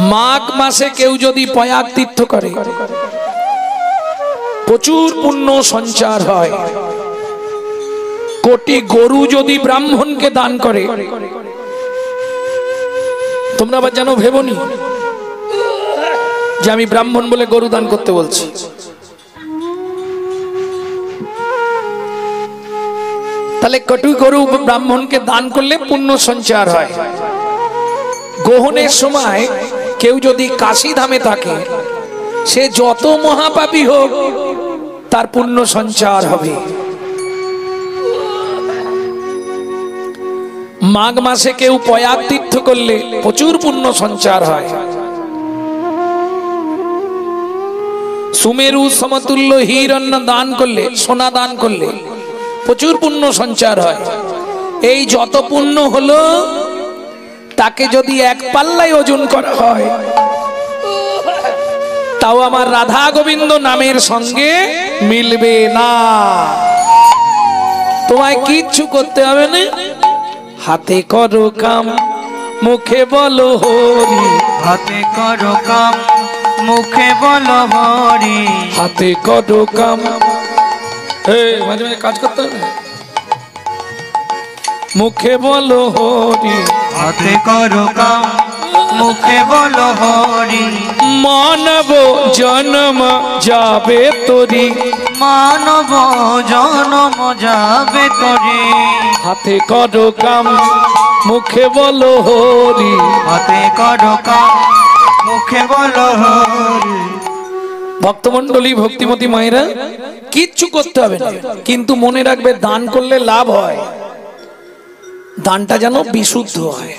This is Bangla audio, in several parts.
माघ मासे केउ यदि प्रयाग तीर्थ करे प्रचुर पुण्य संचार हय। कोटी गरु यदि ब्राह्मण के दान करे, তোমরা আবার জানো ভেবনি যে আমি ব্রাহ্মণ বলে গরু দান করতে বলছি। তাহলে কোটি গরু ব্রাহ্মণকে দান করলে পুণ্য সঞ্চার হয়। গ্রহণের সময় কেউ যদি কাশী ধামে থাকে, সে যত মহাপাপী হোক তার পুণ্য সঞ্চার হবে। माघ मासे केउ प्रयाग तीर्थ करले प्रचुर पुण्य संचार है। सुमेरु समतुल्य हिरण्य दान करले, सोना दान करले प्रचुर पुण्य संचार है। এই যত পুণ্য হলো তাকে যদি এক পাল্লায় ওজন করা হয়, তাও আমার রাধা গোবিন্দ নামের সঙ্গে মিলবে না। তোমায় কিচ্ছু করতে হবে না, हाथे करो काम मुखे बोलो हरि, हाथे करो काम मुखे बोलो हरि, हाथे करो काम माঝে মাঝে কাজ করতে হবে। मुखे बोलो हरि, हाथे करो काम मुखे बोलो हरि, मानव जन्म जाबे तोरी, मानव जन्म जाबे तोरी, हाथे करो काम मुखे बोलो हरि, हाथे करो काम मुखे बोलो हरि। ভক্তমণ্ডলী ভক্তিমতী মায়েরা কিচ্ছু করতে হবে না, কিন্তু মনে রাখবে দান করলে লাভ হয়। দানটা যেন বিশুদ্ধ হয়।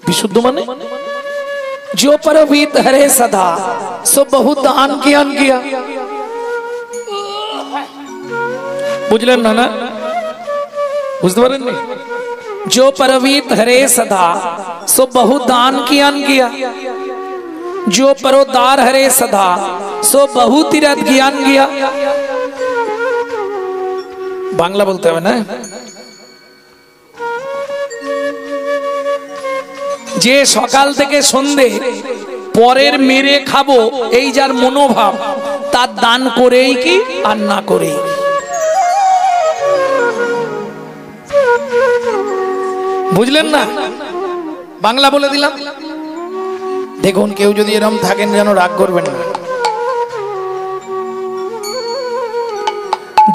বিশুদ্ধ মানে जो परवीत हरे सदा सो बहुत दान किया। बुझलेन ना ना बुझते पारेन नी? जो परवीत हरे सदा सो बहुत दान किया, जो परोदार हरे सदा सो बहु तीरथ ज्ञान किया। बांग्ला बोलते हैं ना। যে সকাল থেকে সন্ধে পরের মেরে খাবো এই যার মনোভাব, তার দান করেই কি আর না করেই। বুঝলেন না? বাংলা বলে দিলাম। দেখুন কেউ যদি এরকম থাকেন যেন রাগ করবেন না।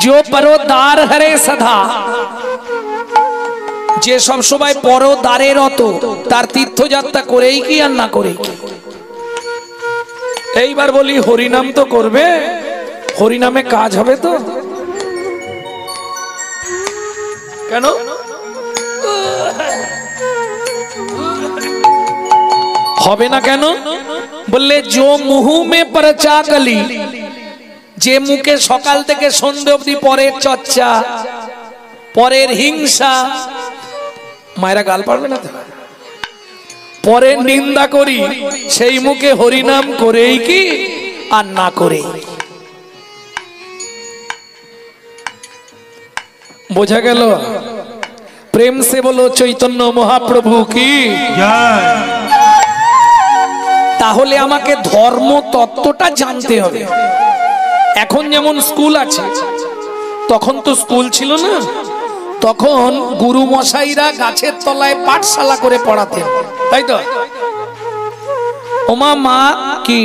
जो परोदार हरे सदा, যে সব সময় পরদারের রত, তার তীর্থযাত্রা করেই কি আর না করেই কি। এইবার বলি হরিনাম তো করবে, হরিনামে কাজ হবে তো? কেন হবে না? কেন বললে जो मुंह में परचा कली, যে মুখে সকাল থেকে সন্ধ্যে অবধি পরের চর্চা, পরের হিংসা, মায়েরা গাল পারবে না তো, পরের নিন্দা করি, সেই মুখে হরিনাম করেই কি আর না করে। বোঝা গেল? প্রেম সে বলো চৈতন্য মহাপ্রভু কি জয়। তাহলে আমাকে ধর্ম তত্ত্বটা জানতে হবে। এখন যেমন স্কুল আছে, তখন তো স্কুল ছিল না। তখন গুরু মশাইরা গাছের তলায় পাঠশালা করে পড়াতেন, তাই তো? ওমা মা কি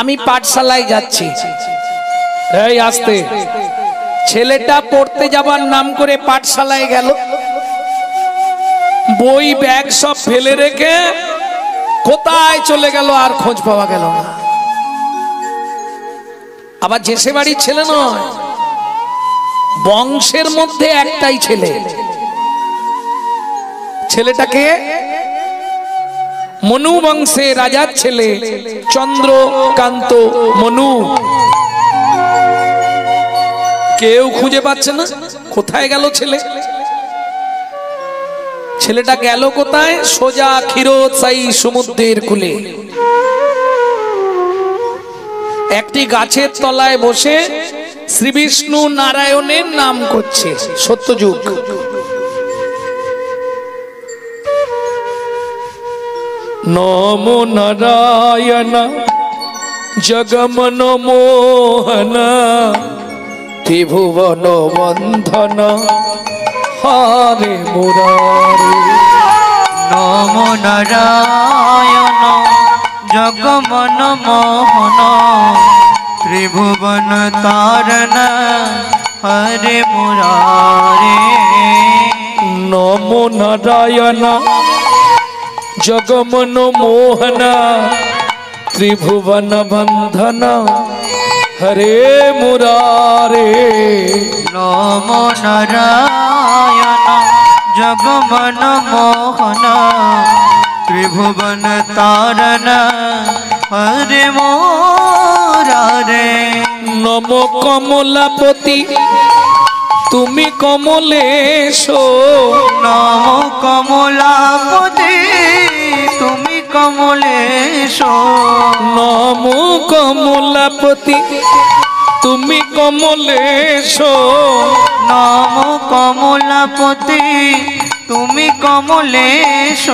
আমি পাঠশালায় যাচ্ছি, এই আসতে। ছেলেটা পড়তে যাবার নাম করে পাঠশালায় গেল, বই ব্যাগ সব ফেলে রেখে কোথায় চলে গেল আর খোঁজ পাওয়া গেল না। আবার যেসে বাড়ির ছেলে নয়, বংশের মধ্যে একটাই ছেলে। ছেলেটাকে মনু বংশে রাজার ছেলে চন্দ্রকান্ত মনু। কেউ খুঁজে পাচ্ছে না কোথায় গেল ছেলে। ছেলেটা গেল কোথায়? সোজা ক্ষীরোদসায়ী সমুদ্রের কূলে একটি গাছের তলায় বসে শ্রী বিষ্ণু নারায়ণের নাম করছে। সত্যযুগ। নমো নারায়ণ জগমন মোহন ত্রিভুবন বন্ধন হরে মুরারি। নমো নারায়ণ জগমন মোহন ত্রিভুবন তারণ হরে মুরারে। নমো নারায়ণ জগমন মোহন ত্রিভুবন বন্ধন হরে মুরারে। নমো নারায়ণ জগমন মোহন ত্রিভুবন তারণ হরে মুরারে। নমো কমলাপতি তুমি কমলেশ। নমো কমলাপতি তুমি কমলেশ। নমো কমলাপতি তুমি কমলেশ। নমো কমলাপতি তুমি কমলেশ।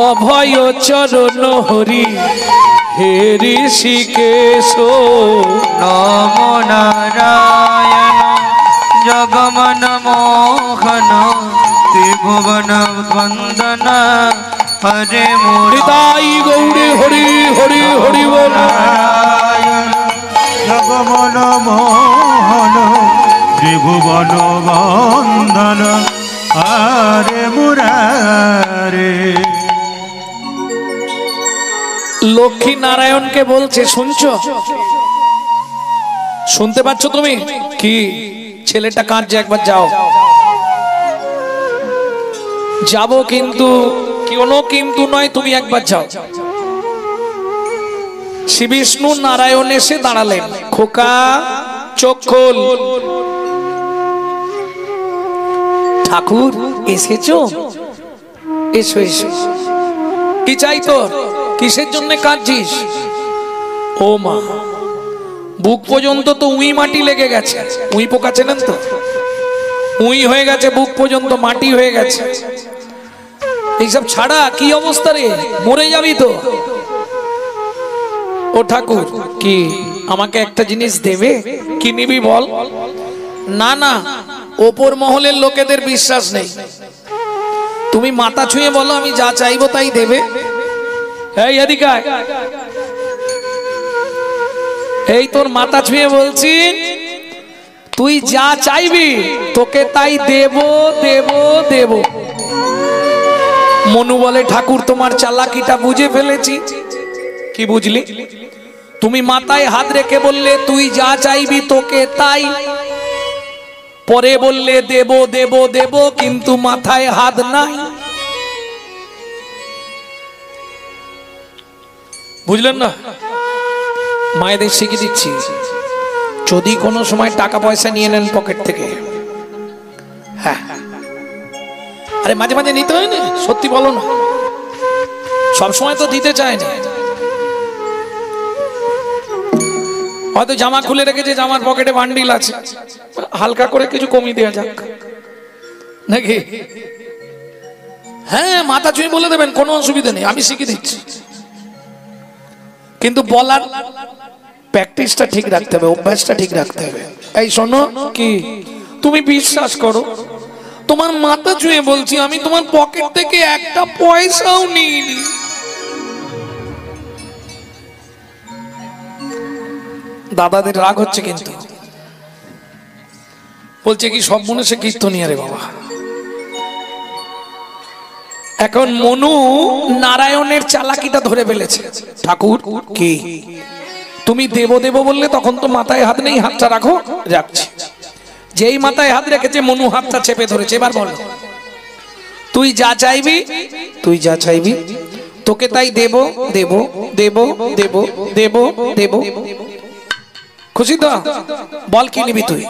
অভয় চরণ হরি হে ঋষিকেশ। নমো নারায়ণ জগমন মোহন ত্রিভুবন বন্দন হরে হৃদয় গৌরী হরি হরি হরি বল। নারায়ণ জগমন মোহন ত্রিভুবন বন্দন হরে মুরারে। লক্ষ্মী নারায়ণকে বলছে, শুনছো? শুনতে পাচ্ছ তুমি? কি ছেলেটা কাঁদছে, একবার যাও। যাব কিন্তু কোনো কিন্তু নয়, তুমি একবার যাও। শ্রী বিষ্ণু নারায়ণ এসে দাঁড়ালেন। খোকা চোখ খোল। ঠাকুর এসেছো? এসো এসো। কি চাই তোর? কিসের জন্য কাঁদছিস? ও মা, বুক পর্যন্ত তো উই মাটি লেগে গেছে। উই পোকা চেনেন তো? উই হয়ে গেছে, বুক পর্যন্ত মাটি হয়ে গেছে। এইসব ছাড়া কি অবস্থা রে, মরে যাবি তো। ও ঠাকুর, কি আমাকে একটা জিনিস দেবে? কি নিবি বল? না না, ওপর মহলের লোকেদের বিশ্বাস নেই। তুমি মাথা ছুঁয়ে বলো, আমি যা চাইবো তাই দেবে। এই এদিকে আয়। এই তোর মাথা ছুঁয়ে বলছি, তুই যা চাইবি তোকে তাই দেব দেব দেব। মনু বলে, ঠাকুর তোমার চালাকিটা বুঝে ফেলেছি। কি বুঝলি? তুমি মাথায় হাত রেখে বললে তুই যা চাইবি তোকে তাই, পরে বললে দেব দেব দেব, কিন্তু মাথায় হাত নাই। বুঝলেন না? মায়েদের শিখিয়ে দিচ্ছি, যদি কোনো সময় টাকা পয়সা নিয়ে নেন পকেট থেকে, হ্যাঁ, আরে মাঝে মাঝে নিতে হয় না, সত্যি বলো না, সবসময় তো দিতে চায় না। হয়তো জামা খুলে রেখেছে, জামার পকেটে বান্ডিল আছে, হালকা করে কিছু কমিয়ে দেওয়া যাক নাকি? হ্যাঁ, মাথা ছুঁয়ে বলে দেবেন, কোনো অসুবিধা নেই, আমি শিখিয়ে দিচ্ছি। কিন্তু বলার প্র্যাকটিসটা ঠিক রাখতে হবে, অভ্যাসটা ঠিক রাখতে হবে। এই শোনো, কি তুমি বিশ্বাস করো, তোমার মাথা ছুঁয়ে বলছি, আমি তোমার পকেট থেকে একটা পয়সাও নিইনি। দাদাদের রাগ হচ্ছে, কিন্তু বলছে কি সব মনে সে কীর্তনিয়া রে বাবা। এখন মনু নারায়ণের চালাকিটা ধরে ফেলেছে। ঠাকুর, কি তুমি দেব দেব বললে, তখন তো মাথায় হাত নেই, হাতটা রাখো। রাখছি। যেই মাথায় হাত রেখেছে মনু হাতটা চেপে ধরেছে। এবার বল, তুই যা চাইবি, তুই যা চাইবি তোকে তাই দেব দেব দেব দেব দেব দেব। খুশি তো? বল কি নিবি তুই?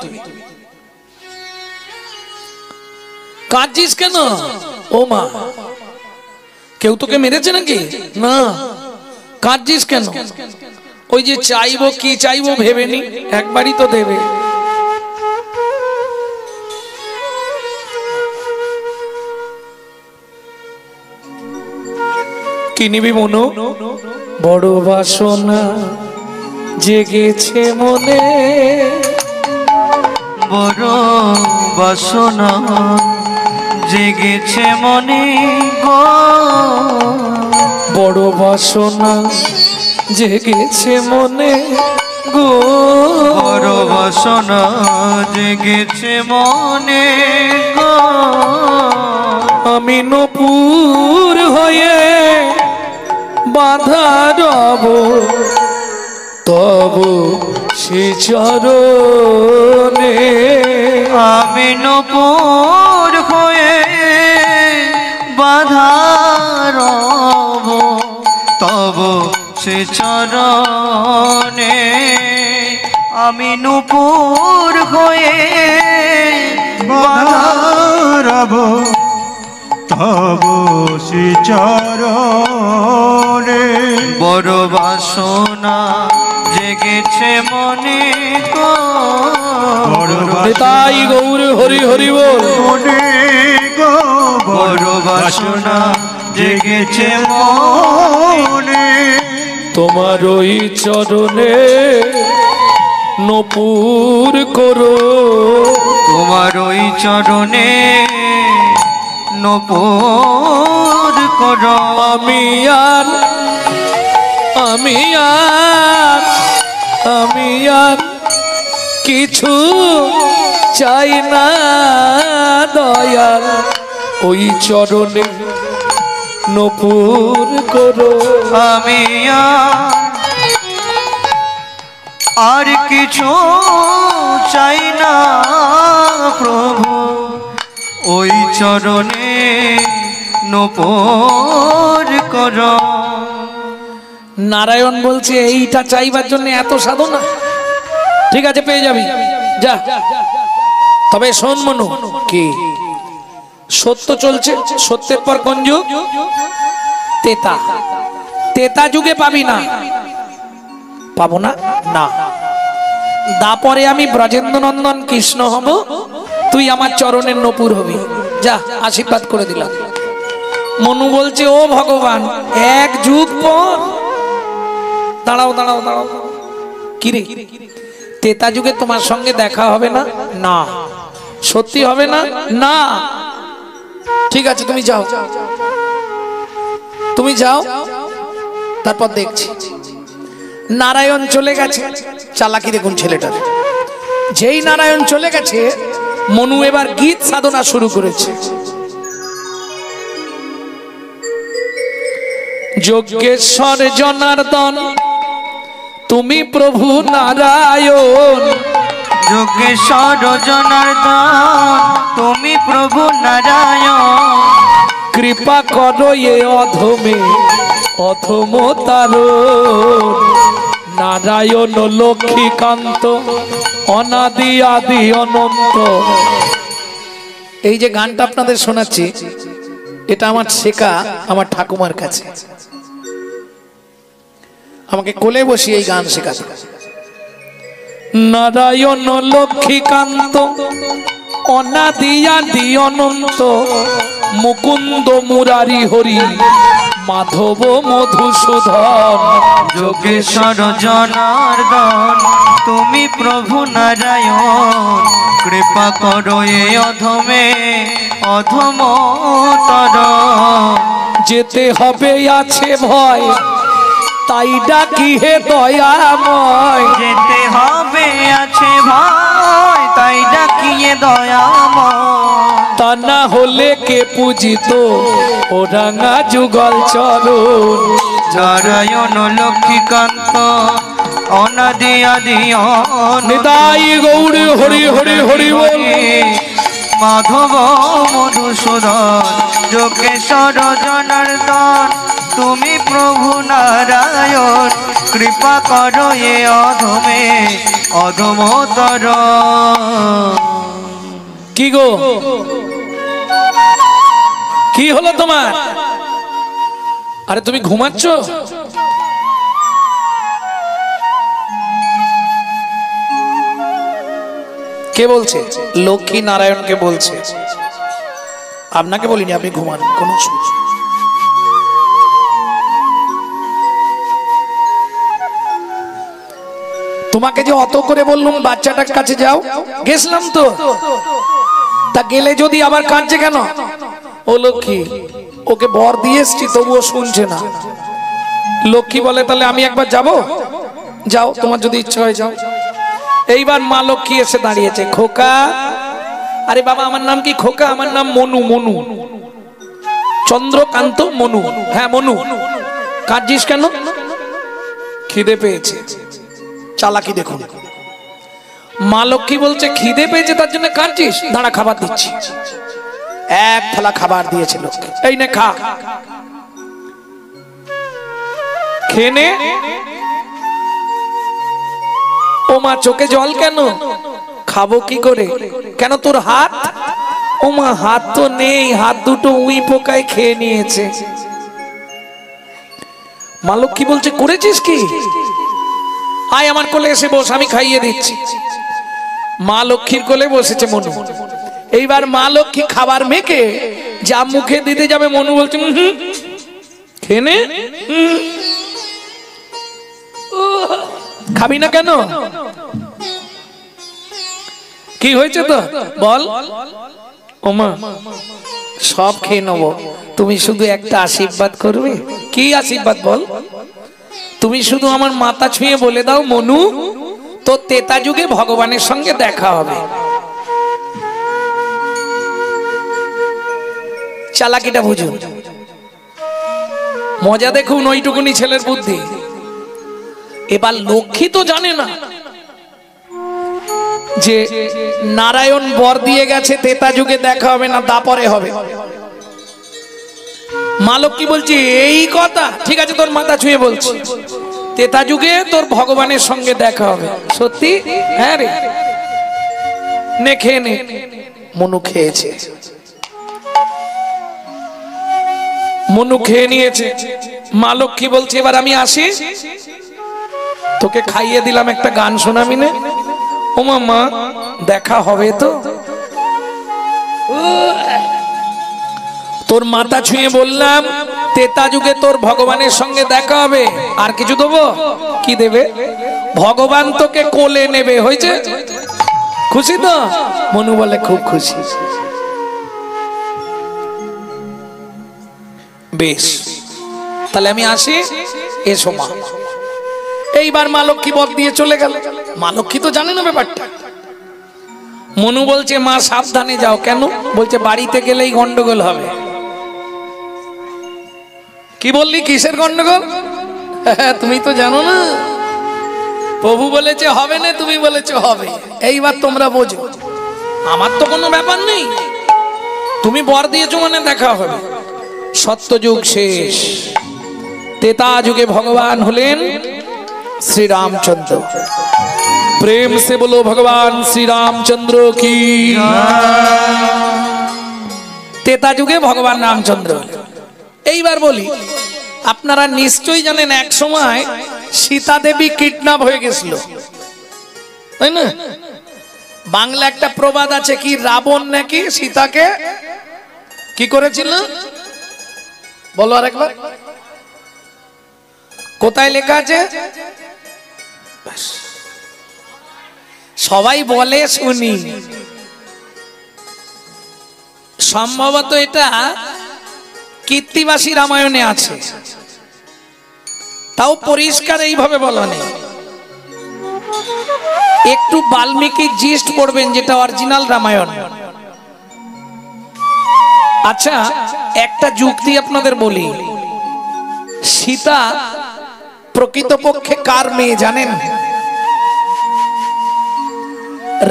কাঁদছিস কেন? ও মা, কেউ তোকে মেরেছে নাকি? না, কাঁদছিস কেন? ওই যে চাইবো, কি চাইবো ভেবে নি, একবারই তো দেবে। কি নিবি মনু? বড় বাসনা জেগেছে মনে, বড় বাসনা জেগেছে মনে গো, বড় বাসনা জেগেছে মনে গো, বড় বাসনা জেগেছে মনে গো। আমি নূপুর হয়ে বাঁধা রব তব সে চরণে, আমি নূপুর হয়ে বাঁধা রব তব সে চরণে, আমি নূপুর হয়ে বাঁধা রব তব সে চরণে। বড় বাসনা জেগেছে মনে গো, তাই গৌর হরি হরি বল মনে গো, বড় বাসনা জেগেছে মনে, তোমার ওই চরণে নূপুর করো, তোমার ওই চরণে নূপুর করো। আমি আর কিছু চাই না দয়াল, ওই চরণে নূপুর করো। আমি আর কিছু চাই না প্রভু, ওই চরণে নূপুর করো। নারায়ণ বলছে এইটা চাইবার জন্য এত সাধনা, ঠিক আছে পেয়ে যাবি যা, তবে শোন মনু, কি সত্য চলছে, সত্যের পর কোন যুগ? তেতা, তেতা যুগে পাবি না, পাবো না না, দাপরে আমি ব্রজেন্দ্র নন্দন কৃষ্ণ হব, তুই আমার চরণের নূপুর হবি, যা আশীর্বাদ করে দিলাম। মনু বলছে ও ভগবান, এক যুগ পর, দাঁড়াও দাঁড়াও দাঁড়াও, কিরে তেতা যুগে তোমার সঙ্গে দেখা হবে না? না। সত্যি হবে না? না। ঠিক আছে তুমি যাও, তুমি যাও, তারপর দেখছি। নারায়ণ চলে গেছে, চালাকি দেখুন ছেলেটার, যেই নারায়ণ চলে গেছে মনু এবার গীত সাধনা শুরু করেছে। যজ্ঞেশ্বর জনার্দন তুমি প্রভু নারায়ণ, যোগেশ্বর জনার্দন তুমি প্রভু নারায়ণ, কৃপা করো এ অধমে অধম তারণ, নারায়ণ লক্ষ্মীকান্ত অনাদি আদি অনন্ত। এই যে গানটা আপনাদের শোনাচ্ছি, এটা আমার শেখা আমার ঠাকুমার কাছে, আমাকে কোলে বসিয়ে এই গান শেখাতে। নারায়ণ লক্ষ্মীকান্ত অনাদি আদি অনন্ত, মুকুন্দ মুরারি হরি মাধব মধুসূদন, যোগেশ্বর জনার্দন তুমি প্রভু নারায়ণ, কৃপা করো এ অধমে অধম তরণ, যেতে হবে আছে ভয় তাই ডাকি হে দয়াময়, যেতে হবে আছে ভয় তাই ডাকিয়ে দয়াময়, তা না হলে কে পূজিত ও রাঙা যুগল চরণ, নারায়ণ লক্ষ্মীকান্ত অনাদি আদি নিতাই গৌর হরি হরি হরি বল, মাধব মধুসূদন, যোগেশ্বর জনার্দন তুমি প্রভু নারায়ণ, কৃপা করো এ অধমে অধমতর। কি গো কি হলো তোমার? আরে তুমি ঘুমাচ্ছ? কে বলছে? লক্ষ্মী নারায়ণকে বলছে, আপনাকে বলিনি, আপনি ঘুমান, কোন তোমাকে যে অত করে বললাম বাচ্চাটার কাছে যাও, গেছিলাম তো, তা গেলে যদি আবার কাঁদছে কেন? ও লক্ষ্মী, ওকে বর দিয়ে এসছি তবুও শুনছে না। লক্ষ্মী বলে তাহলে আমি একবার যাব। যাও, তোমার যদি ইচ্ছা হয় যাও। এইবার মা লক্ষ্মী এসে দাঁড়িয়েছে। খোকা, আরে বাবা আমার নাম কি? খোকা, আমার নাম মনু। মনু, চন্দ্রকান্ত মনু। হ্যাঁ মনু। কাঁদছিস কেন? খিদে পেয়েছে। চালাকি দেখুন। মা লক্ষ্মী বলছে খিদে পেয়েছে তার জন্য কাঁদছিস? দাঁড়া, খাবার দিচ্ছি। এক থালা খাবার দিয়েছে লক্ষ্মী, এই নে খা। খেয়ে নে। ও মা, চোখে জল কেন? খাবো কি করে? কেন তোর হাত? ও মা, হাত তো নেই, হাত দুটো উই পোকায় খেয়ে নিয়েছে। মা লক্ষ্মী বলছে করেছিস কি? আয় আমার কোলে এসে বস, আমি খাইয়ে দিচ্ছি। মা লক্ষ্মীর কোলে বসেছে মনু। এইবার মা লক্ষ্মী খাবার মেখে যা মুখে দিতে যাবে, মনু বলছে খেয়ে নে। খাবি না কেন? কি হয়েছে তো বল। ওমা, সব খেয়ে নেবো, তুমি শুধু একটা আশীর্বাদ করবে। কি আশীর্বাদ বল? তুমি শুধু আমার মাথা ছুঁয়ে বলে দাও মনু, তো তেতা যুগে ভগবানের সঙ্গে দেখা হবে। চালাকিটা বুঝুন, মজা দেখুন, ওইটুকুনি ছেলের বুদ্ধি। এবার লক্ষ্মী তো জানে না যে নারায়ণ বর দিয়ে গেছে তেতা যুগে দেখা হবে না, দাপরে হবে। মা লক্ষ্মী বলছে এই কথা, ঠিক আছে তোর মাথা ছুঁয়ে বলছি, তেতা যুগে তোর ভগবানের সঙ্গে দেখা হবে। সত্যি? হ্যাঁ রে, নে খেয়ে নে। মনু খেয়েছে, মনু খেয়ে নিয়েছে। মা লক্ষ্মী বলছে এবার আমি আসি, তোকে খাইয়ে দিলাম, একটা গান শোনাবি না? ও মা, দেখা হবে তো? তোর মাথা ছুঁয়ে বললাম তেতা যুগে তোর ভগবানের সঙ্গে দেখা হবে। আর কিছু দেবো? কি দেবে? ভগবান তোকে কোলে নেবে। হয়েছে? খুশি তো? মনু বলে খুব খুশি। বেশ, তাহলে আমি আসি, এসো মা। এইবার মা লক্ষ্মী বর দিয়ে চলে গেল। মা লক্ষ্মী তো জানে না ব্যাপারটা। মনু বলছে মা সাবধানে যাও। কেন? বলছে বাড়িতে গেলেই গন্ডগোল হবে। কি বললি? কিসের গন্ডগোল? তুমি তো জানো না, প্রভু বলেছে হবে না, তুমি বলেছো হবে। এইবার তোমরা বোঝো, আমার তো কোনো ব্যাপার নেই, তুমি বর দিয়েছো মানে দেখা হবে। সত্যযুগ শেষ, তেতা যুগে ভগবান হলেন श्री रामचंद्र। प्रेम से बोलो भगवान श्री रामचंद्र की। तेता जुगे भगवान रामचंद्र। এইবার বলি, আপনারা নিশ্চয়ই জানেন এক সময় সীতা দেবী কিডন্যাপ হয়ে গেছিল, তাই না? বাংলা একটা প্রবাদ আছে, কি রাবণ নাকি সীতাকে কি করেছিল? বলো আরেকবার, কোথায় লেখা আছে? সবাই বলে শুনি, সম্ভবত এটা কীর্তিবাসী রামায়ণে আছে, তাও পরিষ্কার এইভাবে বলা নেই। একটু বাল্মীকি জিস্ট পড়বেন, যেটা অরিজিনাল রামায়ণ। আচ্ছা, একটা যুক্তি আপনাদের বলি, সীতা প্রকৃতপক্ষে কার মেয়ে জানেন?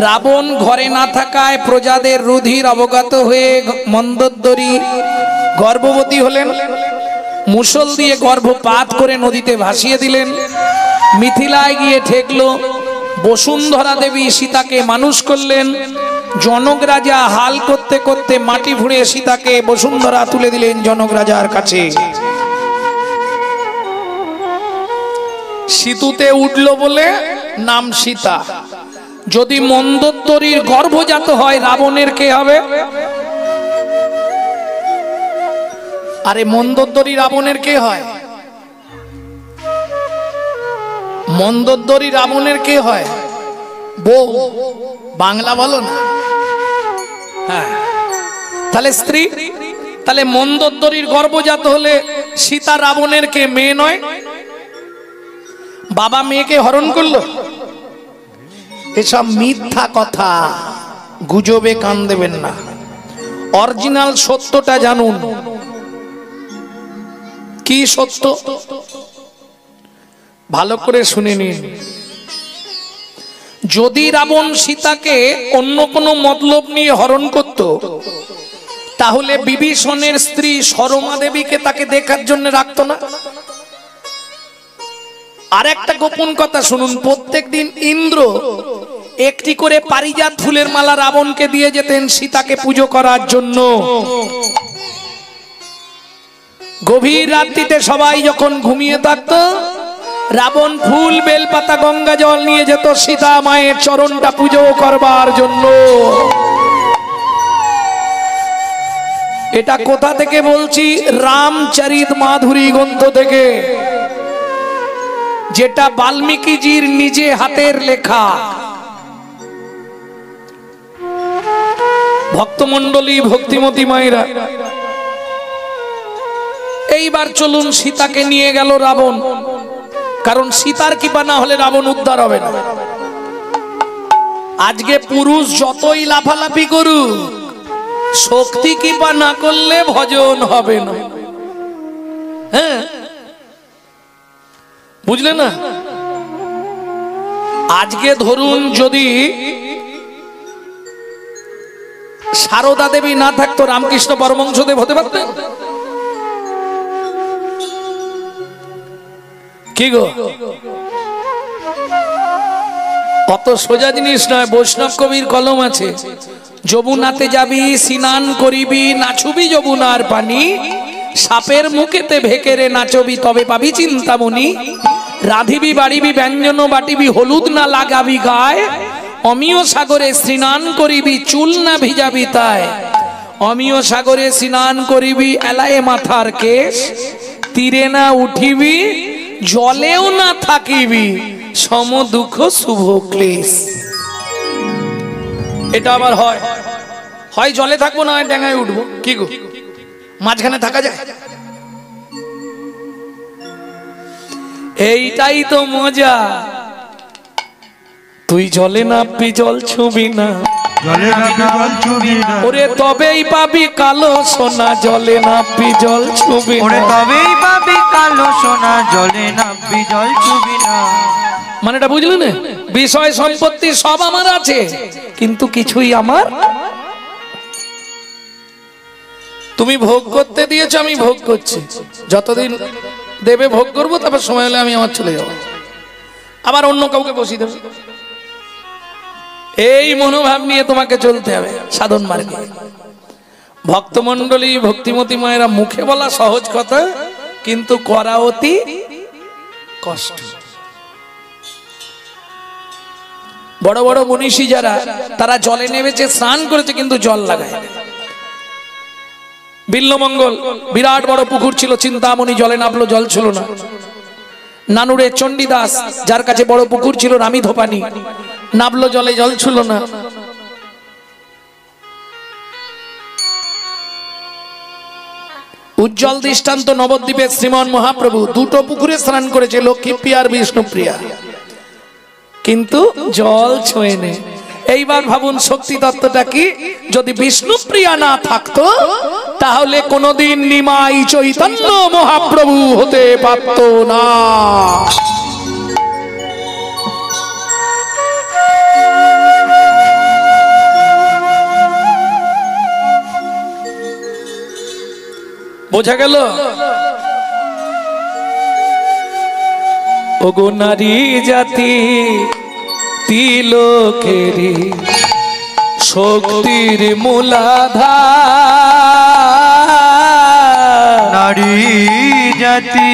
রাবণ ঘরে না থাকায় প্রজাদের রুধির অবগত হয়ে মন্দোদরী গর্ভবতী হলেন, মুষল দিয়ে গর্ভপাত করে নদীতে ভাসিয়ে দিলেন। মিথিলায় গিয়ে ঠেকলো, বসুন্ধরা দেবী সীতাকে মানুষ করলেন। জনক রাজা হাল করতে করতে মাটি ভুঁড়ে সীতাকে বসুন্ধরা তুলে দিলেন জনক রাজার কাছে। সেতুতে উঠল বলে নাম সীতা। যদি মন্দোদরীর গর্ভজাত হয়, রাবণের কে হবে? আরে মন্দোদরী রাবণের কে হয়? মন্দোদরী রাবণের কে হয়? বউ। বাংলা বলো না। হ্যাঁ, তাহলে স্ত্রী। তাহলে মন্দোদরীর গর্ভজাত হলে সীতা রাবণের কে? মেয়ে নয়? বাবা মেয়েকে হরণ করলো। এসব মিথ্যা কথা, গুজবে কান দেবেন না। অরিজিনাল সত্যটা জানুন। কি সত্য ভালো করে শুনে নিন। যদি রাবণ সীতাকে অন্য কোনো মতলব নিয়ে হরণ করত, তাহলে বিভীষণের স্ত্রী সরমা দেবীকে তাকে দেখার জন্য রাখতো না। আর একটা গোপন কথা শুনুন, প্রত্যেকদিন ইন্দ্র একটি করে পারিজাত ফুলের মালা রাবণকে দিয়ে যেতেন সীতাকে পুজো করার জন্য। গভীর রাত্রিতে সবাই যখন ঘুমিয়ে থাকতো, রাবণ ফুল বেলপাতা গঙ্গা জল নিয়ে যেত সীতা মায়ের চরণটা পুজো করবার জন্য। এটা কোথা থেকে বলছি? রামচরিত মাধুরী গ্রন্থ থেকে, যেটা বাল্মীকিজির নিজে হাতের লেখা। ভক্তমণ্ডলী, ভক্তিমতী মায়েরা, এইবার চলুন সীতাকে নিয়ে গেল রাবণ। কারণ সীতার কৃপা না হলে রাবণ উদ্ধার হবে না। আজকে পুরুষ যতই লাফালাফি করুক, শক্তি কৃপা না করলে ভজন হবে না। হ্যাঁ, বুঝলে না? আজকে ধরুন যদি সারদা দেবী না থাকতো, রামকৃষ্ণ পরমহংসদেব হতে পারতেন? কি গো, অত সোজা জিনিস নয়। বৈষ্ণব কবির কলম আছে, যমুনাতে যাবি স্নান করিবি, নাচুবি যমুনার পানি, সাপের মুখেতে ভেকেরে নাচবি তবে পাবি চিন্তামণি, রাধিবি বাড়িবি ব্যঞ্জন বাটিবি হলুদ না লাগাবি গায়ে, অমিয় সাগরে স্নান করিবি চুল না ভিজাবি তাই, অমিয় সাগরে স্নান করিবি এলায়ে মাথার কেশ, তীরে না উঠিবি জলেও না থাকিবি সম দুঃখ শুভ ক্লেশ। এটা আবার হয়, হয় জলে থাকবো না হয় ডেঙ্গায় উঠবো। কি গো, মাঝখানে থাকা যায়? এইটাই তো মজা। তুই জলে নামবি জল ছুবি না, ওরে তবেই পাবি কালো সোনা, জলে নামবি জল ছুবি না, তবেই পাবি কালো সোনা, জলে নামবি জল ছুবি না। মানে এটা বুঝলি না? বিষয় সম্পত্তি সব আমার আছে, কিন্তু কিছুই আমার। তুমি ভোগ করতে দিয়েছো, আমি ভোগ করছি। যতদিন দেবে ভোগ করবো, তারপর সময় হলে আমি আমার চলে যাবো, আবার অন্য কাউকে বসিয়ে দেবো। এই মনোভাব নিয়ে তোমাকে চলতে হবে সাধন মার্গে। ভক্তমণ্ডলী, ভক্তিমতী মায়েরা, মুখে বলা সহজ কথা, কিন্তু করা অতি কষ্ট। বড় বড় মনীষী যারা, তারা জলে নেমেছে, স্নান করেছে, কিন্তু জল লাগায়। বিল্লমঙ্গল বিরাট বড় পুকুর ছিল, চিন্তামণি জলে নামলো, জল ছিল না। নানুরে চণ্ডীদাস, যার কাছে বড় পুকুর ছিল, রামী ধোপানি, নামলো জলে, জল ছিল না। উজ্জ্বল দৃষ্টান্ত নবদ্বীপের শ্রীমন মহাপ্রভু দুটো পুকুরে স্নান করেছে, লক্ষ্মীপ্রিয়া আর বিষ্ণুপ্রিয়া, কিন্তু জল ছোঁয়ে নেই। এইবার ভাবুন শক্তি তত্ত্বটা কি। যদি বিষ্ণুপ্রিয়া না থাকতো, তাহলে কোনদিন নিমাই চৈতন্য মহাপ্রভু হতে পারত না। বোঝা গেল? ওগো নারী জাতি তিলকেরি শক্তির মূলাধার, নারী জাতি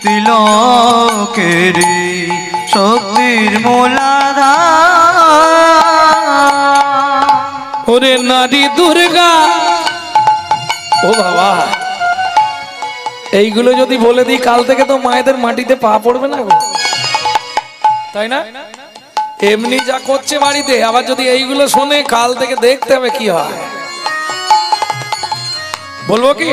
তিলকেরি শক্তির মূলাধার। ওরে নারী দুর্গা। ও বাবা, এইগুলো যদি বলে দিই, কাল থেকে তো মায়েদের মাটিতে পা পড়বে না গো। তাই না? এমনি যা করছে বাড়িতে, আবার যদি এইগুলো শোনে কাল থেকে দেখতে হবে কি হয়। বলবো কি,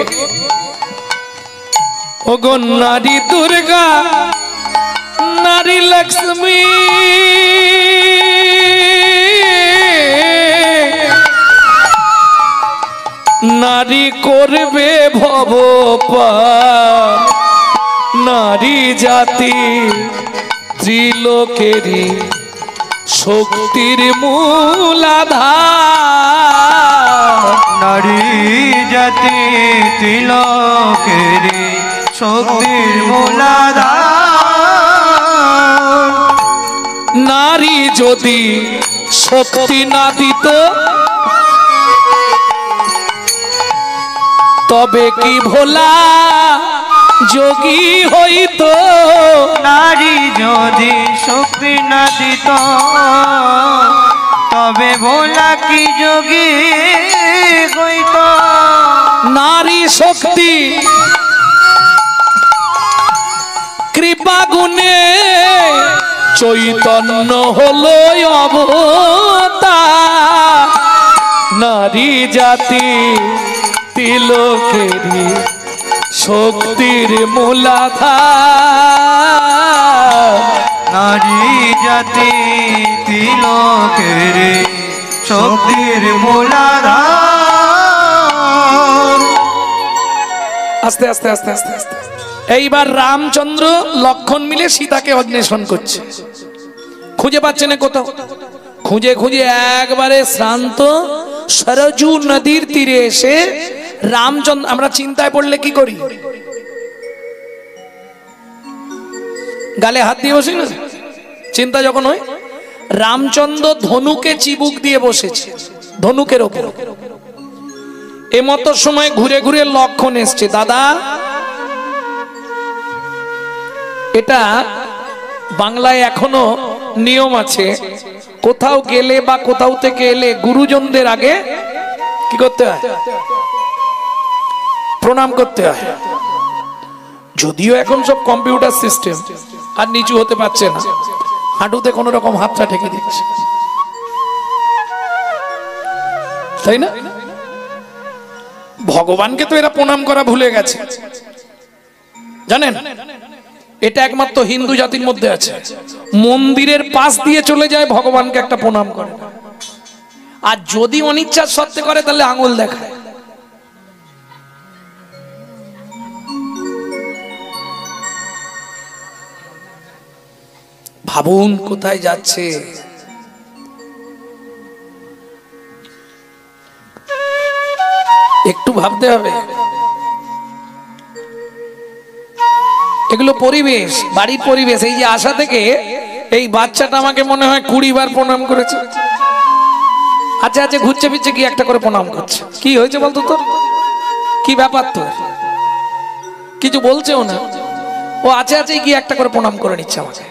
ও গো নারী দুর্গা, নারী লক্ষ্মী, নারী করবে ভব পার, নারী জাতি ত্রিলোকেরই শক্তির মূলাধার। নারী জাতি ত্রিলোকেরই শক্তির মূলাধার। নারী যদি শক্তি না দিত তবে কি ভোলা যোগী হইত। নারী যদি শক্তি না দিত তবে ভোলা কি যোগী হইত। নারী শক্তি কৃপা গুণে চৈতন্য হলো অবতার। নারী জাতি তিলকেরই শক্তির মূলাধার। নারী জাতি তিলকেরই শক্তির মূলাধার। আস্তে আস্তে আস্তে আস্তে আস্তে এইবার রামচন্দ্র লক্ষণ মিলে সীতাকে অন্বেষণ করছে, খুঁজে পাচ্ছে না কোথাও। খুঁজে খুঁজে একবারে শ্রান্ত সরজু নদীর তীরে এসে রামচন্দ্র, আমরা চিন্তায় পড়লে কি করি, গালে হাত দিয়ে বসি না, চিন্তা যখন হয়। রামচন্দ্র ধনুকে চিবুক দিয়ে বসেছে, ধনুকের ওপর। এমতো সময় ঘুরে ঘুরে লক্ষণ এসছে, দাদা এটা বাংলায় এখনো নিয়ম আছে, কোথাও গেলে বা কোথাও থেকে এলে গুরুজনদের আগে কি করতে হয়, প্রণাম করতে হয়। যদিও এখন সব কম্পিউটার সিস্টেম, আর নিচু হতে পারছে না, হাঁটুতে কোন রকম হাতটা ঠেকে দিচ্ছে, তাই না? ভগবানকে তো এরা প্রণাম করা ভুলে গেছে, জানেন? এটা একমাত্র হিন্দু জাতির মধ্যে আছে, মন্দিরের পাশ দিয়ে চলে যায় ভগবানকে একটা প্রণাম করে, আর যদি অনিচ্ছার সত্ত্বে করে তাহলে আঙুল দেখায়। ভাবুন কোথায় যাচ্ছে। একটু ভাবতে হবে। এগুলো পরিবেশ, বাড়ির পরিবেশ। এই যে আশা থেকে এই বাচ্চাটা আমাকে মনে হয় 20 বার প্রণাম করেছে। আচ্ছা আচ্ছা, ঘুরছে ফিরছে কি একটা করে প্রণাম করছে। কি হয়েছে বলতো, তোর কি ব্যাপার, তোর কিছু বলছেও না, ও আছে আছে কি একটা করে প্রণাম করে নিচ্ছে আমাকে।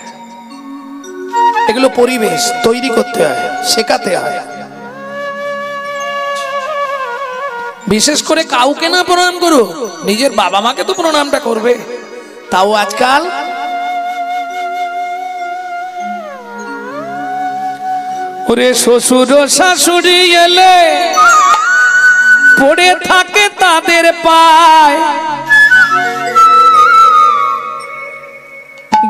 এগুলো পরিবেশ তৈরি করতে হয়, শেখাতে হয়। বিশেষ করে কাউকে না প্রণাম করো, নিজের বাবা মাকে তো প্রণামটা করবে। তাও আজকাল ওরে শ্বশুর শাশুড়ি এলে পড়ে থাকে তাদের পায়,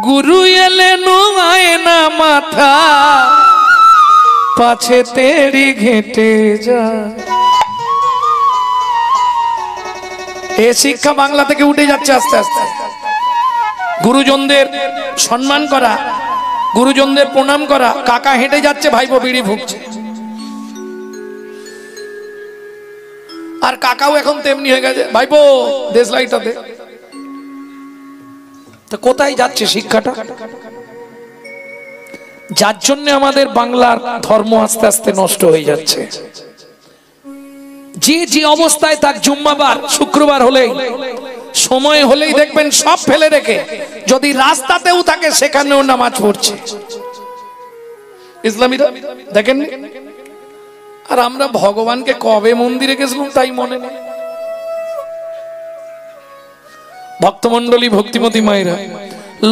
গুরু এলে নোয়ায় না মাথা, পাছে তেরি ঘেটে যায়। এ শিক্ষা বাংলা থেকে উঠে যাচ্ছে আস্তে আস্তে। গুরুজনদের সম্মান করা, গুরুজনদের প্রণাম করা। কাকা হেঁটে যাচ্ছে, ভাইপো বিড়ি ফুঁকছে, আর কাকাও এখন তেমনি হয়ে গেছে, ভাইপো দেশলাইটা দে। তো কোথায় যাচ্ছে শিক্ষাটা? যার জন্য আমাদের বাংলার ধর্ম আস্তে আস্তে নষ্ট হয়ে যাচ্ছে। যে যে অবস্থায় তার জুম্মাবার শুক্রবার হলেই, সময় হলেই দেখবেন সব ফেলে রেখে যদি রাস্তাতেও থাকে সেখানেও নামাজ পড়ছে ইসলামীরা, দেখেন। আর আমরা ভগবানকে কবে মন্দিরে গেছিলাম তাই মনে নেই। ভক্তমন্ডলী, ভক্তিমতী মায়েরা,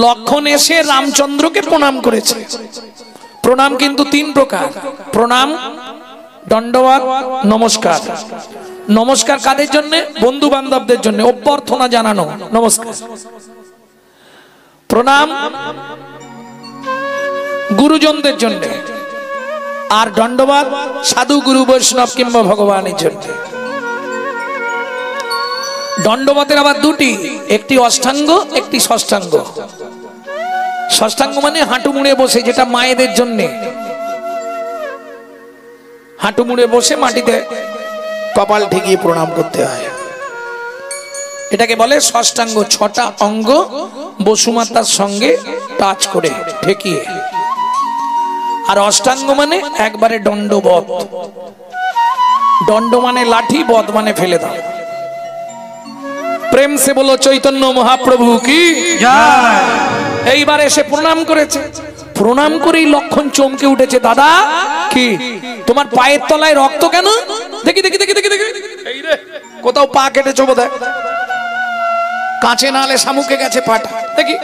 লক্ষণ এসে রামচন্দ্রকে প্রণাম করেছে। প্রণাম কিন্তু তিন প্রকার, প্রণাম, দণ্ডবাদ, নমস্কার। নমস্কার কাদের জন্য? বন্ধু বান্ধবদের জন্য, অভ্যর্থনা জানানো নমস্কার। প্রণাম গুরুজনদের জন্য, আর দণ্ডবাদ সাধু গুরু বৈষ্ণব কিংবা ভগবানের জন্য। দণ্ডবাদের আবার দুটি, একটি অষ্টাঙ্গ, একটি ষষ্ঠাঙ্গ। ষষ্ঠাঙ্গ মানে হাঁটু মুড়ে বসে, যেটা মায়েদের জন্য। হাঁটু মুড়ে বসে মাটিতে কপাল ঠেকিয়ে প্রণাম করতে হয়, এটাকে বলে ষষ্ঠাঙ্গ। 6টা অঙ্গ বসুমাতার সঙ্গে টাচ করে ঠেকিয়ে। আর অষ্টাঙ্গ মানে একবারে দণ্ডবধ। দণ্ড মানে লাঠি, বধ মানে ফেলে দাও। প্রেম সে বলো চৈতন্য মহাপ্রভু কি জয়। এইবার এসে প্রণাম করেছে। প্রণাম করেই লক্ষণ চমকে উঠেছে, দাদা কি তোমার পায়ের তলায় রক্ত কেন? দেখি দেখি দেখি দেখি দেখি, এই রে কোথাও পা কেটেছো বোধহয়, কাঁচে নালে শামুকে গেছে পাটা। দেখি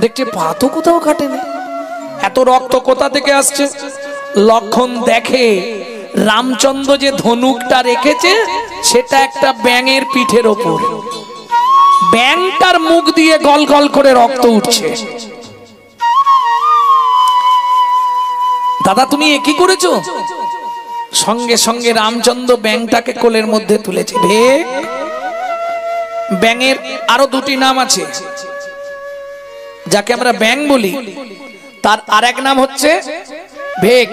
দেখছে পা তো কোথাও কাটেনি, এত রক্ত কোথা থেকে আসছে? লক্ষণ দেখে রামচন্দ্র যে ধনুকটা রেখেছে সেটা একটা ব্যাঙের পিঠের ওপর, ব্যাঙটার মুখ দিয়ে গল গল করে রক্ত উঠছে। দাদা তুমি এ কি করেছো? সঙ্গে সঙ্গে রামচন্দ্র ব্যাঙটাকে কোলের মধ্যে তুলেছে। ভেক, ব্যাঙের আরো দুটি নাম আছে, যাকে আমরা ব্যাঙ বলি তার আরেক নাম হচ্ছে ভেক,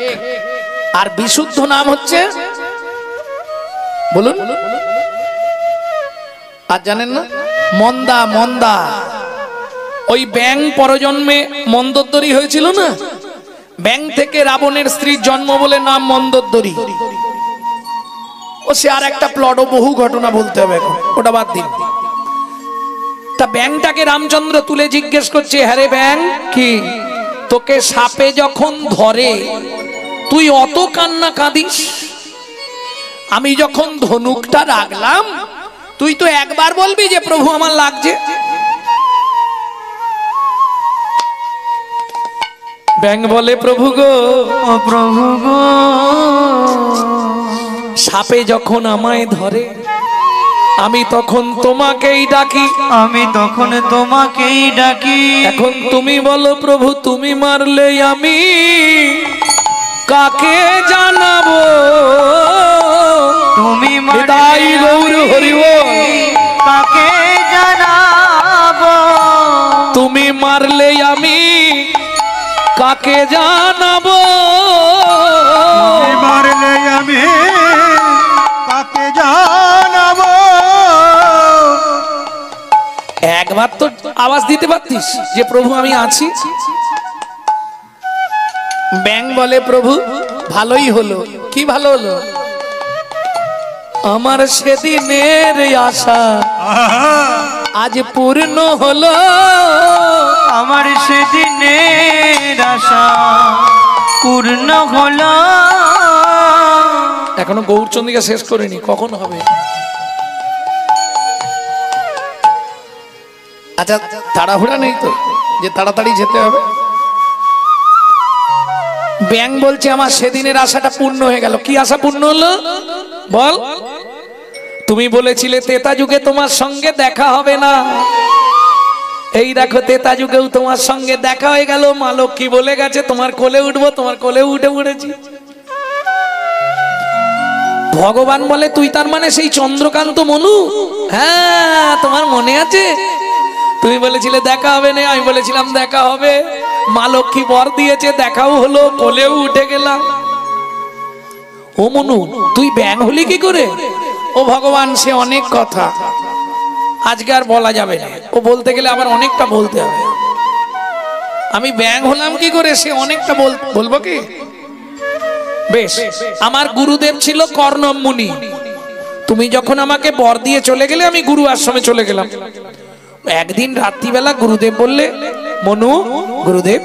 আর বিশুদ্ধ নাম হচ্ছে বলুন, আর জানেন না? মন্দা। মন্দা। ওই ব্যাঙ পরজন্মে মন্দোদরী হয়েছিল না, ব্যাঙ থেকে রাবণের স্ত্রীর জন্ম বলে নাম মন্দোদরী। ও সে আর একটা প্লট, বহু ঘটনা বলতে হবে, এখন ওটা বাদ দিন। তা ব্যাঙটাকে রামচন্দ্র তুলে জিজ্ঞেস করছে, হ্যাঁ রে ব্যাঙ কি তোকে সাপে যখন ধরে তুই অত কান্না কাঁদিস? আমি যখন ধনুকটা রাখলাম তুই তো একবার বলবি যে প্রভু আমার লাগছে? ব্যাঙ বলে, প্রভু গো, ও প্রভু গো, সাপে যখন আমায় ধরে আমি তখন তোমাকেই ডাকি, আমি তখন তোমাকেই ডাকি। এখন তুমি বলো প্রভু, তুমি মারলে আমি কাকে জানাবো? তুমি হৃদয় গৌর হরিব কাকে জানাবো? তুমি মারলে আমি কাকে জানাবো? তুমি মারলে আমি কাকে জানাবো? একবার তো আওয়াজ দিতে পারতিস যে প্রভু আমি আছি। ব্যাঙ বলে, প্রভু ভালোই হলো। কি ভালো হলো? আমার সেদিনের আশা আজ পূর্ণ হলো। আমার সেদিনের আশা পূর্ণ হলো। এখনো গৌরচন্দ্রিকা শেষ করিনি, কখন হবে? আচ্ছা তাড়াহুড়া নেই তো যে তাড়াতাড়ি যেতে হবে? ব্যাঙ বলছে আমার সেদিনের আশাটা পূর্ণ হয়ে গেল। কি আশা পূর্ণ হলো বল? তুমি বলেছিলে তেতা যুগে তোমার সঙ্গে দেখা হবে না, এই দেখো তেতা যুগেও তোমার সঙ্গে দেখা হয়ে গেল। মা লক্ষ্মী বলে গেছে তোমার কোলে উঠবো, তোমার কোলে উঠে পড়েছি। ভগবান বলে, তুই তার মানে সেই চন্দ্রকান্ত মনু? হ্যাঁ, তোমার মনে আছে? তুমি বলেছিলে দেখা হবে না, আমি বলেছিলাম দেখা হবে। মা লক্ষ্মী বর দিয়েছে, দেখাও হলো, কোলেও উঠে গেলাম। ও মনু, তুই ব্যাঙ হলি কি করে? ও ভগবান, সে অনেক কথা আজকে আর বলা যাবে না, ও বলতে গেলে আবার অনেকটা বলতে হবে। আমি ব্যাঙ হলাম কি করে সে অনেকটা বলবো কি? বেশ, আমার গুরুদেব ছিল কর্ণম মুনি। তুমি যখন আমাকে বর দিয়ে চলে গেলে আমি গুরু আশ্রমে চলে গেলাম। একদিন রাত্রিবেলা গুরুদেব বললে, মনু, গুরুদেব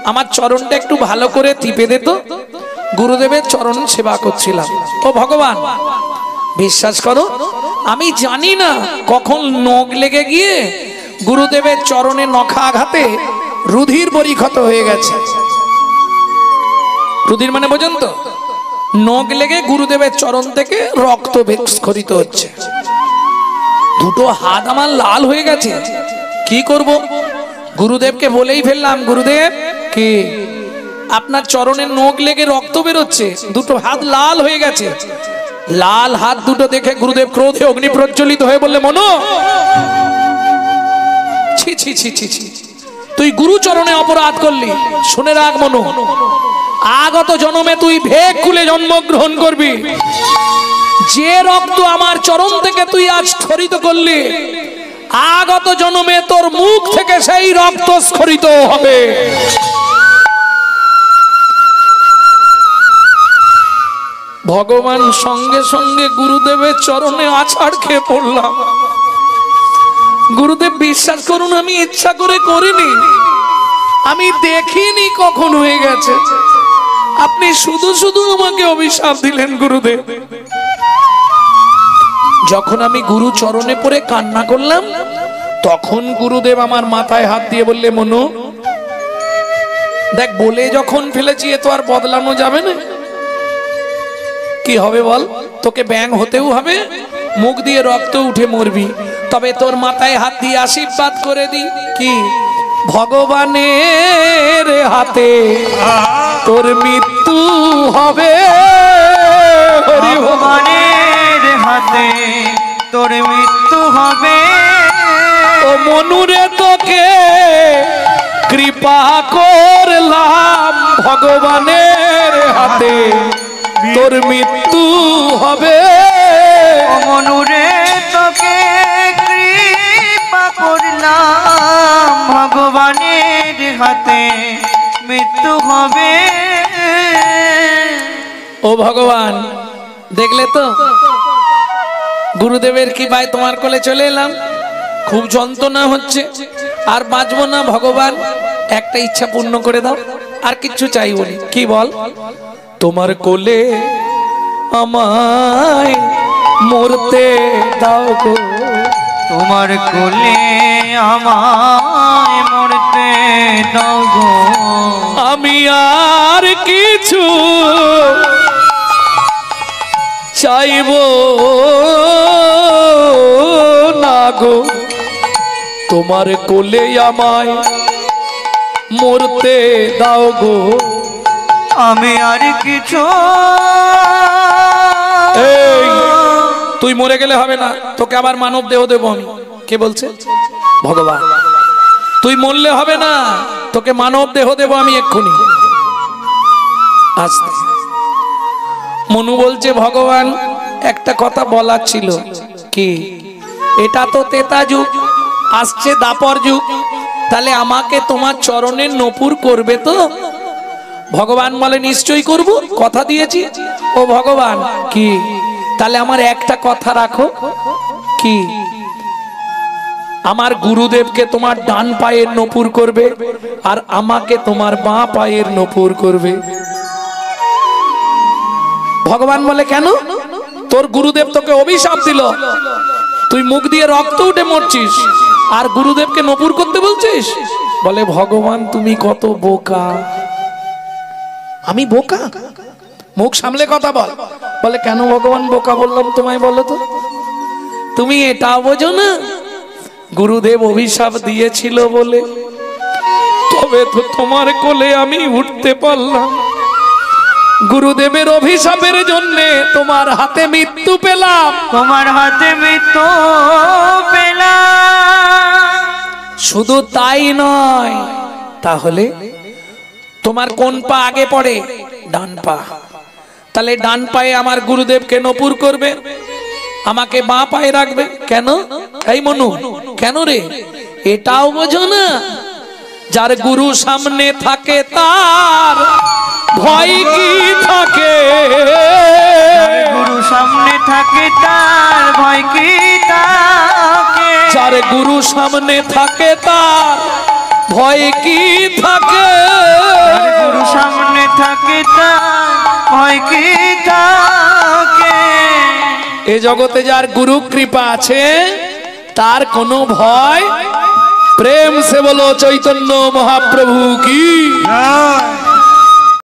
আমার চরণটা একটু ভালো করে টিপে দে তো। গুরুদেবের চরণ সেবা করছিলাম। ও ভগবান, বিশ্বাস করো আমি জানি না কখন নখ লেগে গিয়ে গুরুদেবের চরণে নখাঘাতে রুধির বরিক্ষত হয়ে গেছে। রুধির মানে বোঝেন তো, নখ লেগে গুরুদেবের চরণ থেকে রক্ত স্খলিত হচ্ছে। দুটো হাত আমার লাল হয়ে গেছে, কি করব? গুরুদেবকে বলেই ফেললাম, গুরুদেব কি আপনার চরণের নখ লেগে রক্ত বেরোচ্ছে, দুটো হাত লাল হয়ে গেছে। লাল হাত দুটো দেখে গুরুদেব ক্রোধে অগ্নি প্রজ্বলিত হয়ে বললে, মনো, ছি ছি ছি ছি ছি, তুই গুরু চরণে অপরাধ করলি। শুনে রাখ মনো, আগত জন্মে তুই ভেগ খুলে জন্মগ্রহণ করবি। যে রক্ত আমার চরণ থেকে তুই আজ স্খলিত করলি, আগত জন্মে তোর মুখ থেকে সেই রক্ত স্খলিত হবে। ভগবান সঙ্গে সঙ্গে গুরুদেবের চরণে আছাড় খেয়ে পড়লাম। গুরুদেব বিশ্বাস করুন, আমি ইচ্ছা করে করিনি, আমি দেখিনি কখন হয়ে গেছে। আপনি শুধু শুধু আমাকে অভিশাপ দিলেন গুরুদেব। যখন আমি গুরু চরণে পড়ে কান্না করলাম, তখন গুরুদেব আমার মাথায় হাত দিয়ে বললে, মনু দেখ, বলে যখন ফেলেছি এ তো আর বদলানো যাবে না। কি হবে বল? তোকে ব্যাং হতেও হবে, মুখ দিয়ে রক্ত উঠে মরবি। তবে তোর মাথায় হাত দিয়ে আশীর্বাদ করে দি, কি ভগবানের হাতে তোর মৃত্যু হবে। ভগবানের হাতে তোর মৃত্যু হবে। ও মনুরে তোকে কৃপা করলাম, ভগবানের হাতে তোর মৃত্যু হবে। ও মনুরে তোকে কৃপা করলাম, ভগবানের হাতে মৃত্যু হবে। ও ভগবান, দেখলে তো গুরুদেবের কৃপায় তোমার কোলে চলে এলাম। খুব যন্ত্রণা হচ্ছে, আর বাঁচবো না। ভগবান একটা ইচ্ছা পূর্ণ করে দাও, আর কিচ্ছু চাইবো না। কি বল? তোমার কোলে আমায় মরতে দাও গো, তোমার কোলে আমায় মরতে দাও গো। আমি আর কিছু চাইবো না গো, তোমার কোলে আমায় মরতে দাও গো। আমি আর কিছু, এই তুই মরে গেলে হবে না, তোকে আবার মানব দেহ দেবো আমি। কে বলছে? ভগবান। তুই মরলে হবে না, তোকে মানব দেহ দেবো আমি এক্ষুনি। আস্তে। মনু বলছে, ভগবান একটা কথা বলার ছিল। কি? এটা তো তেতা যুগ, আসছে দাপর যুগ, তাহলে আমাকে তোমার চরণের নপুর করবে তো? ভগবান বলে, নিশ্চয়ই করব, কথা দিয়েছি। ও ভগবান, কি? তাহলে আমার একটা কথা রাখো। কি? আমার গুরুদেবকে তোমার ডান পায়ের নপুর করবে, আর আমাকে তোমার বাঁ পায়ের নপুর করবে। ভগবান বলে, কেন? তোর গুরুদেব তোকে অভিশাপ দিল, তুই মুখ দিয়ে রক্ত উঠে মরছিস, আর গুরুদেবকে নপুর করতে বলছিস? বলে, ভগবান তুমি কত বোকা। আমি বোকা? মুখ সামলে কথা বল। বলে, কেন ভগবান বোকা বললাম তোমায় বলো তো? তুমি এটা বোঝো না, গুরুদেব অভিশাপ দিয়েছিল বলে তবে তো তোমার কোলে আমি উঠতে পারলাম। গুরুদেবের অভিশাপের জন্য তোমার হাতে মৃত্যু পেলাম। তোমার হাতে মৃত্যু পেলাম। শুধু তাই নয়, তাহলে তোমার কোন পা আগে পড়ে? ডান পা। তাহলে ডান পায়ে আমার গুরুদেবকে নপুর করবে, আমাকে বাঁ পায়ে রাখবে। কেন? এই মনু, কেন রে? এটাও বোঝো না, যার গুরু সামনে থাকে তার ভয় কি থাকে? গুরু সামনে থাকে তার ভয় কি থাকে? যার গুরু সামনে থাকে তার ভয় কি থাকে? গুরু সামনে থাকে তার ভয় কি থাকে? এ জগতে যার গুরু কৃপা আছে তার কোনো ভয় प्रेम से बोलो चैतन्य महाप्रभु की।